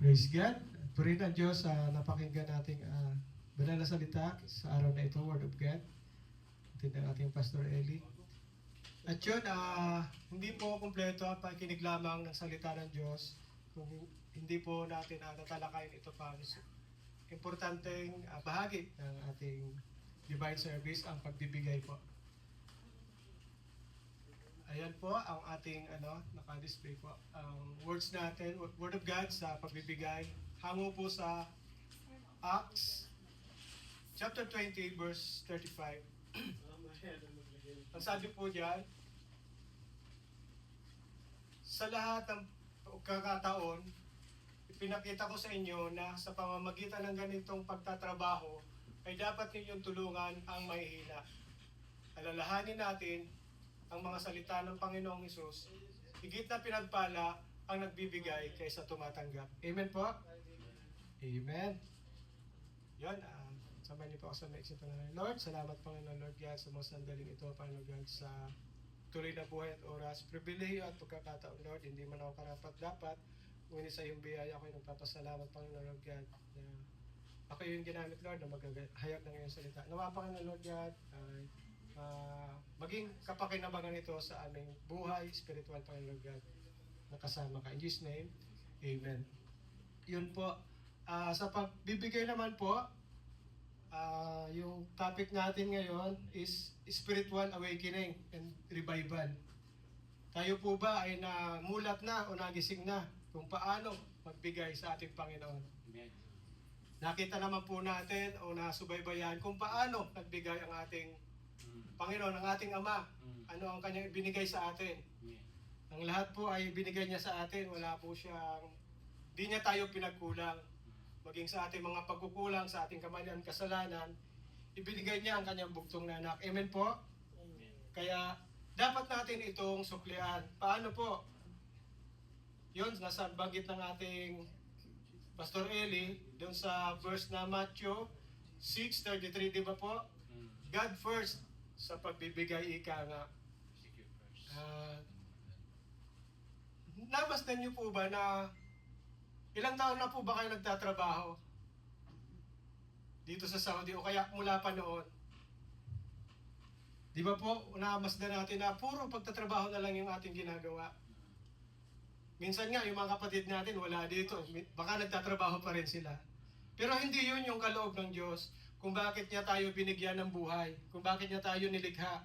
Praise God. Purihin ang Diyos sa napakinggan nating banal na salita sa araw na ito, Word of God. Atin ng ating Pastor Eli. At yun, hindi po kumpleto ang pakikinig lamang ng salita ng Diyos kung hindi po natin tatalakayin ito pa. Importanteng bahagi ng ating divine service ang pagbibigay po. Ayan po ang ating naka-display po. Ang words natin, Word of God sa pagbibigay. Hango po sa Acts chapter 20 verse 35. Ang sabi po diyan, sa lahat ng pagkakataon, ipinakita ko sa inyo na sa pamamagitan ng ganitong pagtatrabaho ay dapat ninyong tulungan ang mahihina. Alalahanin natin ang mga salita ng Panginoong Hesus, higit na pinagpala ang nagbibigay kaysa tumatanggap. Amen po? Amen. Yan, samahan niyo po ako sa maiksi panalangin. Lord, salamat Panginoon Lord God sa mga sandaling ito, Panginoon God, sa tuloy na buhay at oras, pribilehiyo at pagkakataon, Lord, hindi man ako karapat dapat, ngunit sa iyong biyaya ako ay nagpapasalamat, Panginoon Lord God, na ako yung ginamit, Lord, na maghayag ng iyong salita. Nawa, Panginoon Lord God, ay maging kapakinabangan ito sa aming buhay, spiritual, Panginoon God, na kasama ka. In Jesus' name, Amen. Yun po. Sa pagbibigay naman po, yung topic natin ngayon is spiritual awakening and revival. Tayo po ba ay namulat na o nagising na kung paano magbigay sa ating Panginoon? Amen. Nakita naman po natin o nasubaybayan kung paano nagbigay ang ating Panginoon, ang ating Ama. Ano ang kanyang binigay sa atin? Ang lahat po ay binigay niya sa atin. Wala po siyang, di niya tayo pinagkulang. Maging sa ating mga pagkukulang, sa ating kamalian, kasalanan, ibinigay niya ang kanyang bugtong na anak. Amen po? Amen. Kaya dapat natin itong suklian. Paano po? Yun, nasa banggit ng ating Pastor Eli, doon sa verse na Matthew 6:33, di ba po? God first sa pagbibigay, ika nga. Namasdan niyo po ba na ilang taon na po ba kayo nagtatrabaho dito sa Saudi o kaya mula pa noon? Di ba po, namasdan natin na puro pagtatrabaho na lang yung ating ginagawa. Minsan nga, yung mga kapatid natin wala dito. Baka nagtatrabaho pa rin sila. Pero hindi yun yung kaloob ng Diyos kung bakit niya tayo binigyan ng buhay, kung bakit niya tayo nilikha.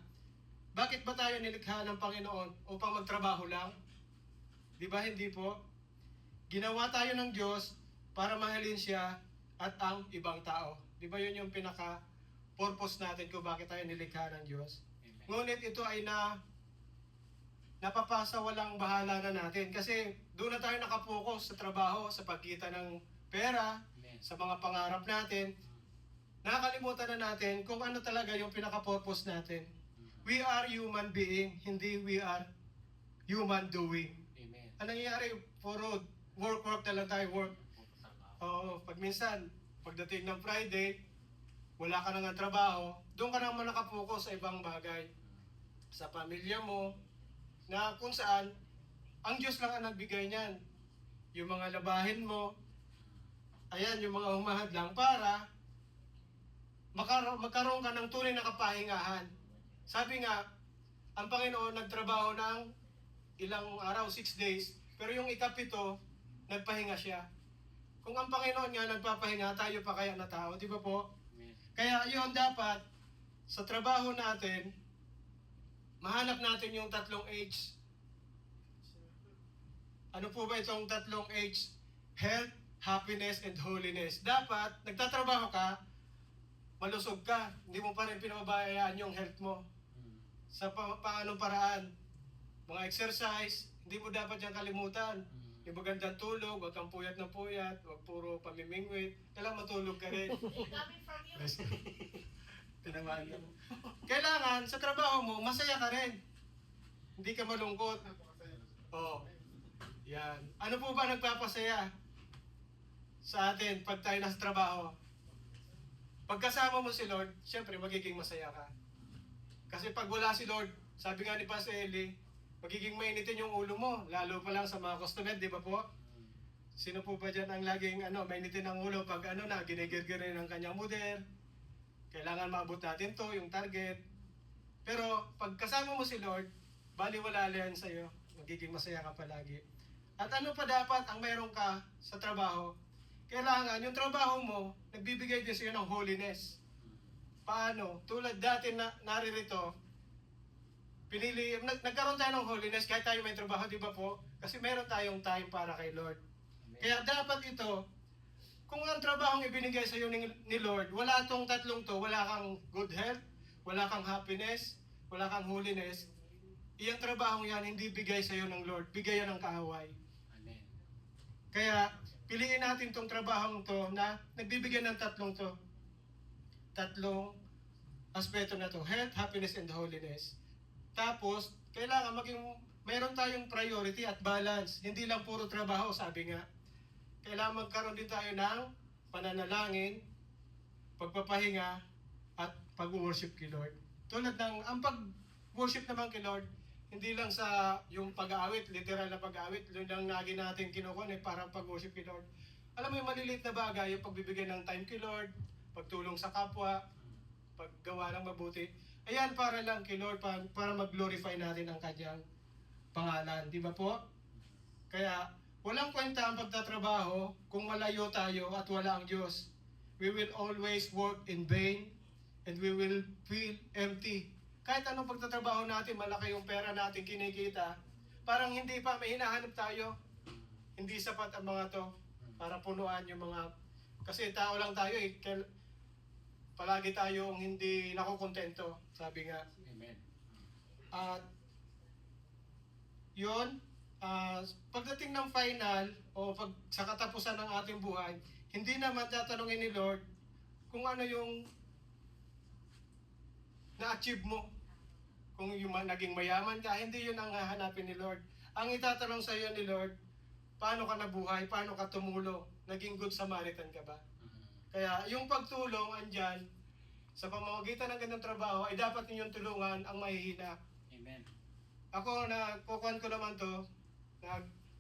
Bakit ba tayo nilikha ng Panginoon? Upang magtrabaho lang? Di ba hindi po? Ginawa tayo ng Diyos para mahalin siya at ang ibang tao. Di ba yun yung pinaka-purpose natin kung bakit tayo nilikha ng Diyos? Amen. Ngunit ito ay napapasa walang bahala na natin kasi doon na tayo nakapokus sa trabaho, sa pagkita ng pera, amen, sa mga pangarap natin. Nakakalimutan na natin kung ano talaga yung pinaka-purpose natin. We are human being, hindi we are human doing. Amen. Anong nangyayari? Puro work na lang tayo, work. Oo, pag minsan, pagdating ng Friday, wala ka nang trabaho, doon ka naman nakapokus sa ibang bagay. Sa pamilya mo, na kung saan, ang Diyos lang ang nagbigay niyan. Yung mga labahin mo, ayan, yung mga humahadlang para magkaroon ka ng tunay na kapahingahan. Sabi nga, ang Panginoon nagtrabaho ng ilang araw, 6 days, pero yung ikapito, nagpahinga siya. Kung ang Panginoon nga nagpapahinga, tayo pa kaya na tao, di ba po? Amen. Kaya yun dapat, sa trabaho natin, mahanap natin yung tatlong H. Ano po ba itong tatlong H? Health, happiness, and holiness. Dapat, nagtatrabaho ka, malusog ka, hindi mo pa rin pinababayaan yung health mo. Sa paanong paraan? Mga exercise, hindi mo dapat yung kalimutan. Yung magandang tulog, huwag kang puyat na puyat, huwag puro pamimingwit. Kailangan matulog ka rin. Coming from you. Tinamaan mo. Kailangan, sa trabaho mo, masaya ka rin. Hindi ka malungkot. Oo. Yan. Ano po ba nagpapasaya sa atin pag tayo nasa trabaho? Pagkasama mo si Lord, siyempre magiging masaya ka. Kasi pag wala si Lord, sabi nga ni Pastor Eli, magiging mainitin yung ulo mo, lalo pa lang sa mga customer, di ba po? Sino po ba dyan ang laging mainitin ang ulo pag ginigirgirin ng kanyang model? Kailangan maabot natin to, yung target. Pero pag kasama mo si Lord, baliwala yan sa'yo. Magiging masaya ka palagi. At ano pa dapat ang mayroon ka sa trabaho? Kailangan yung trabaho mo, nagbibigay din sa'yo ng holiness. Paano? Tulad dati na naririto, nagkaroon tayo ng holiness kahit tayo may trabaho, di ba po? Kasi meron tayong time para kay Lord. Kaya dapat ito, kung ang trabahong ibinigay sa iyo ni Lord, wala tong tatlong to, wala kang good health, wala kang happiness, wala kang holiness, iyang trabahong yan hindi bigay sa iyo ng Lord, bigay yan ng kaaway. Amen. Kaya piliin natin tong trabahong to na nagbibigay ng tatlong to. Tatlong aspeto na to, health, happiness, and holiness. Tapos, kailangan mayroon tayong priority at balance. Hindi lang puro trabaho, sabi nga. Kailangan magkaroon din tayo ng pananalangin, pagpapahinga, at pag-worship kay Lord. Tulad ng, ang pag-worship naman kay Lord, hindi lang sa yung pag-aawit, literal na pag-aawit, yun lang lagi natin kinukuha, parang pag-worship kay Lord. Alam mo yung maliliit na bagay, yung pagbibigay ng time kay Lord, pagtulong sa kapwa, paggawa ng mabuti. Ayan, para lang kay Lord, para mag-glorify natin ang kanyang pangalan. Di ba po? Kaya, walang kwenta ang pagtatrabaho kung malayo tayo at wala ang Diyos. We will always work in vain and we will feel empty. Kahit anong pagtatrabaho natin, malaki yung pera natin kinikita, parang hindi pa, may hinahanap tayo. Hindi sapat ang mga to para punuan yung mga... Kasi tao lang tayo eh. Palagi tayong hindi nakukontento, sabi nga. Amen. At yun, pagdating ng final o sa katapusan ng ating buhay, hindi naman tatanungin ni Lord kung ano yung na-achieve mo. Kung yung naging mayaman ka, hindi yun ang hahanapin ni Lord. Ang itatanong sa iyo ni Lord, paano ka nabuhay, paano ka tumulong, naging good Samaritan ka ba? Kaya yung pagtulong andyan, sa pamamagitan ng ganung trabaho, ay dapat ninyong tulungan ang mahihina. Amen. Ako, kukuhan ko naman to,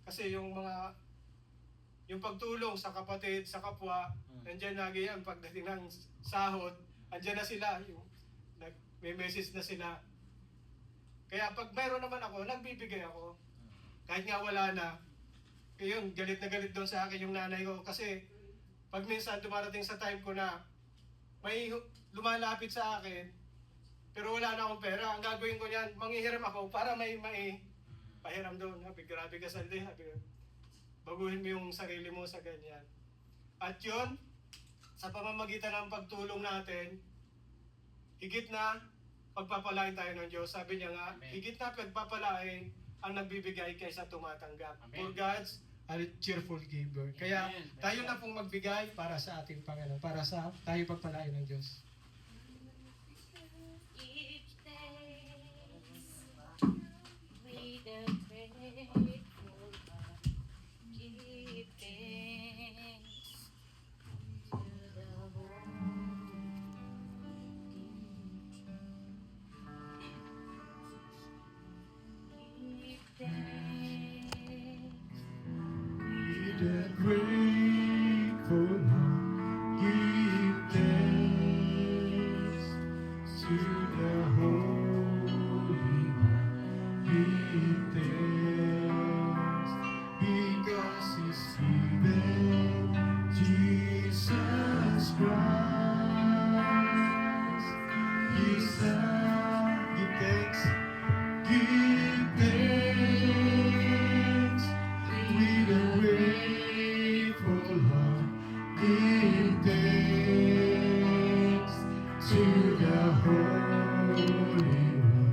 kasi yung pagtulong sa kapatid, sa kapwa, nandiyan lagi yan, pagdating ng sahod, andyan na sila, may message na sila. Kaya pag mayroon naman ako, nagbibigay ako. Kahit nga wala na, yun, galit na galit doon sa akin yung nanay ko. Kasi pag minsan dumarating sa time ko na may lumalapit sa akin, pero wala na akong pera, ang gagawin ko niyan, manghihiram ako para may pahiram doon. Sabi, grabe ka Saldi. Sabi, baguhin mo yung sarili mo sa ganyan. At yun, sa pamamagitan ng pagtulong natin, higit na pagpapalain tayo ng Diyos. Sabi niya nga, Amen. higit na pagpapalain ang nagbibigay kaysa tumatanggap. Amen. For God's a cheerful giver. Kaya Amen. tayo na pong magbigay para sa ating Panginoon, para sa tayo pagpalain ng Diyos. Each day with a grateful heart, give thanks to the give thanks. With a grateful heart, give thanks to the Holy One. Give thanks because He's given Jesus Christ, His Son. Give thanks. Give thanks with a grateful heart. Give thanks to the Holy One.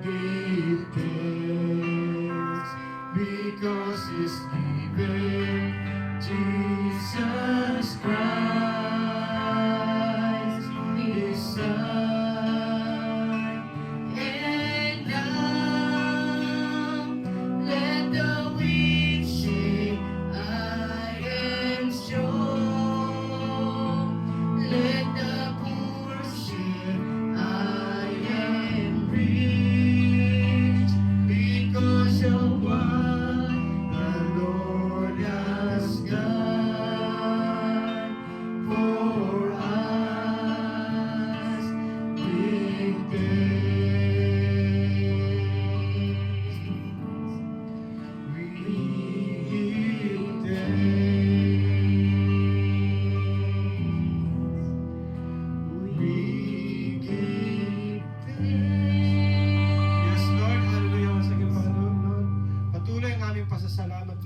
Give thanks because He's given Jesus Christ, His Son. And now let the weak say, I am strong. Let the poor say, I am rich, because of what the Lord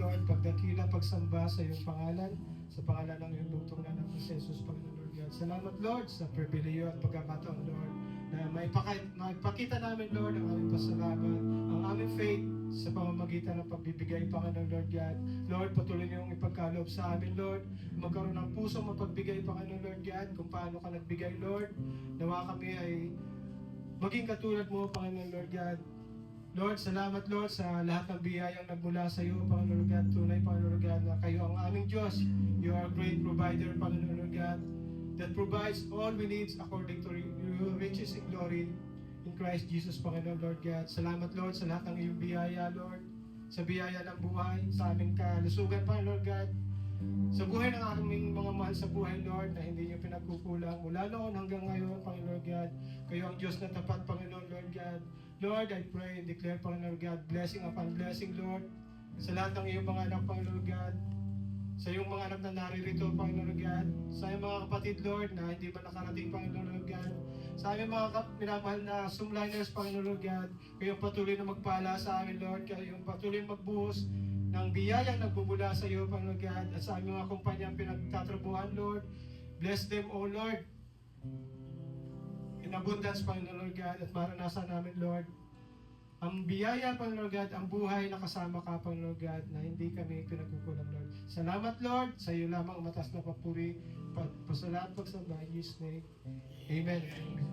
Lord, pagdakila, pagsamba sa iyong pangalan, sa pangalan ng iyong lutong na ng Jesus, Panginoon Lord God. Salamat Lord sa pribileyo at pagkakataon Lord, na maipakita namin Lord ang aming pasalamat, ang aming faith sa pamamagitan ng pagbibigay, Panginoon Lord God. Lord, patuloy niyong ipagkaloob sa amin Lord, magkaroon ng puso mapagbigay, Panginoon Lord God, kung paano ka nagbigay Lord. Nawa kami ay maging katulad mo, Panginoon Lord God. Lord, salamat Lord sa lahat ng biyayang nagmula sa iyo, Panginoon Lord God. Tunay, Panginoon Lord God, na kayo ang aming Diyos. You are a great provider, Panginoon Lord God, that provides all we need according to your riches and glory in Christ Jesus, Panginoon Lord God. Salamat Lord sa lahat ng iyong biyaya, Lord. Sa biyaya ng buhay, sa aming kalusugan, Panginoon Lord God. Sa buhay ng aming mga mahal sa buhay, Lord, na hindi niyo pinagkukulang mula noon hanggang ngayon, Panginoon God. Kayo ang Diyos na tapat, Panginoon Lord God. Lord, I pray and declare, Panginoon God, blessing upon blessing, Lord, sa lahat ng iyong mga anak, Panginoon God. Sa iyong mga anak na naririto, Panginoon God. Sa iyong mga kapatid, Lord, na hindi pa nakarating, Panginoon God. Sa aming mga minamahal na Zoomliners, Panginoon God. Kayong patuloy na magpala sa amin, Lord. Kayong patuloy magbuhos ng biyayang nagbubula sa iyo, Panginoon God, at sa aming mga kumpanyang pinagtatrabuhan, Lord. Bless them, O Lord, in abundance, Panginoon God, at maranasan namin, Lord, ang biyaya, Panginoon God, ang buhay na kasama ka, Panginoon God, na hindi kami pinagkukulang, Lord. Salamat, Lord, sa iyo lamang matas na papuri, pasalamat, pagsamba, in Jesus' name. Amen.